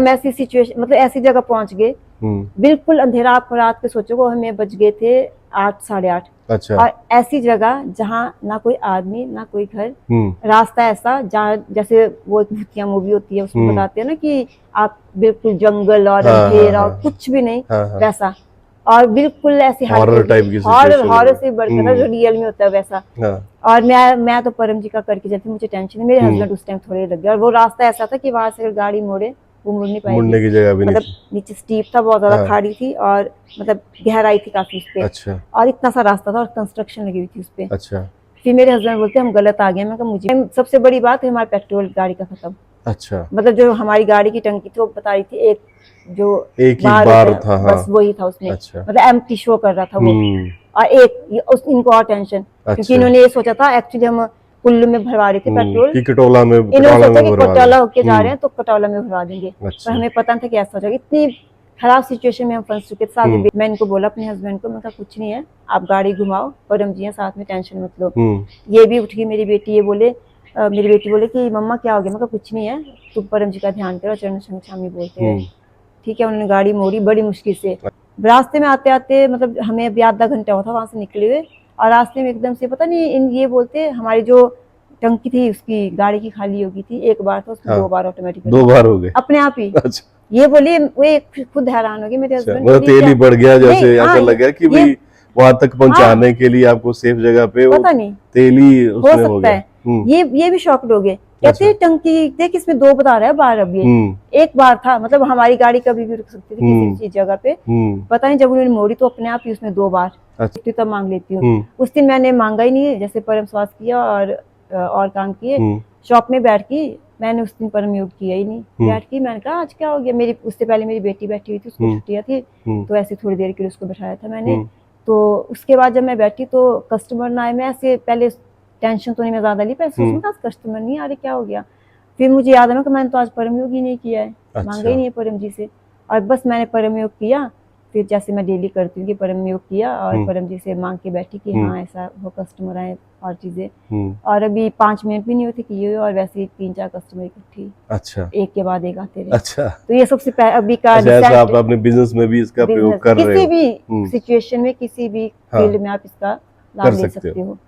हम ऐसी सिचुएशन मतलब ऐसी जगह पहुंच गए, बिल्कुल अंधेरा। आप रात के सोचो हमें बज गए थे 8 साढ़े 8। अच्छा। और ऐसी जगह जहाँ ना कोई आदमी ना कोई घर, रास्ता ऐसा जहाँ जैसे वो भूतिया मूवी होती है उसमें बताते हैं ना कि आप बिल्कुल जंगल और अंधेरा और कुछ भी नहीं, वैसा। और बिल्कुल ऐसी हॉरर टाइप की हॉरर, हॉरर से बढ़कर जो रियल में होता है वैसा। और मैं तो परम जी का करके जाती, मुझे टेंशन है। मेरे हस्बैंड उस टाइम थोड़े लग गया, और वो रास्ता ऐसा था कि वहां से अगर गाड़ी मोड़े वो मुड़ नहीं पाएगी, मुड़ने की जगह भी मतलब नहीं। नीचे स्टीप था, बहुत ज्यादा खाड़ी थी और मतलब गहराई थी काफी उस पे। अच्छा। और इतना सा रास्ता था और कंस्ट्रक्शन लगी हुई थी उस पे। अच्छा। फिर मेरे हस्बैंड बोलते हम गलत आ गए। मैं कहा मुझे सबसे बड़ी बात है हमारे पेट्रोल गाड़ी का खत्म। अच्छा। मतलब जो हमारी गाड़ी की टंकी थी वो बता रही थी एक जो एक ही बार बार होता था, है, बस वही था उसमें। अच्छा। मतलब एम्प्टी शो कर रहा था वो। और एक इनको और टेंशन, क्योंकि इन्होंने ये सोचा था एक्चुअली हम कुल्लू में भरवा रहे थे पेट्रोल, कि कटौला में, इन्होंने सोचा कि कटौला होके जा रहे हैं तो कटौला में भरवा देंगे। पर हमें पता नहीं था कि ऐसा हो जाएगा। इतनी खराब सिचुएशन में हम फंस चुके थे। साथ में मैं इनको बोला अपने हस्बैंड को, मैं कहा कुछ नहीं है, आप गाड़ी घुमाओ, परम जी हैं साथ में, टेंशन मत लो। ये भी उठ गई मेरी बेटी, ये बोले मेरी बेटी बोले कि मम्मा क्या हो गया। मैं कहा कुछ नहीं है, तुम परम जी का ध्यान करो, चरण संग बोलते हैं। ठीक है, उन्होंने गाड़ी मोड़ी बड़ी मुश्किल से। रास्ते में आते आते मतलब हमें अभी आधा घंटा हुआ था वहां से निकले हुए, और रास्ते में एकदम से पता नहीं ये बोलते हमारी जो टंकी थी उसकी गाड़ी की खाली होगी थी, एक बार था उसमें 2 बार ऑटोमेटिक 2 बार हो गए अपने आप ही। अच्छा। ये बोले वो खुद हैरान हो गए मेरे हस्बैंड, मतलब तेल ही बढ़ गया, जैसे ऐसा लग गया कि भाई वहां तक पहुंचाने के लिए आपको सेफ जगह पे पता नहीं तेल ही उसमें हो सकता है। ये भी शॉक्ड हो गए, कहते टंकी देख इसमें 2 बता रहा है बार, अब ये एक बार था। मतलब हमारी गाड़ी कभी भी रुक सकती थी किसी चीज जगह पे, पता नहीं जब उन्होंने मोड़ी तो अपने आप ही उसमें 2 बार। अच्छा। तब मांग लेती हूँ, उस दिन मैंने मांगा ही नहीं, जैसे परम स्वास किया और काम किए, शॉप में बैठ के मैंने उस दिन परम योग किया ही नहीं। बैठ के मैंने कहा आज क्या हो गया। मेरी उससे पहले मेरी बेटी बैठी हुई थी, उसको छुट्टियां थी, तो ऐसे थोड़ी देर के लिए उसको बैठाया था मैंने। तो उसके बाद जब मैं बैठी तो कस्टमर ना आए, मैं ऐसे पहले टेंशन तो नहीं मैं ज्यादा ली, पर सोच में था कस्टमर नहीं आ रहे, क्या हो गया। फिर मुझे याद है कि मैंने तो आज परम योग ही नहीं किया है। अच्छा। मांगा ही नहीं है परम जी से, और बस मैंने परम योग किया। फिर जैसे मैं डेली करती हूँ कि परम योग किया और परम जी से मांग के बैठी कि हाँ ऐसा वो कस्टमर आए और चीजें। और अभी 5 मिनट भी नहीं होते कि ये, और वैसे ही 3-4 कस्टमर इकट्ठी। अच्छा। एक के बाद एक आते रहे। अच्छा। तो ये सबसे अभी का ऐसा आप अपने बिजनेस में भी इसका प्रयोग कर रहे हो, किसी भी सिचुएशन में किसी भी फील्ड में आप इसका लाभ ले सकते हो।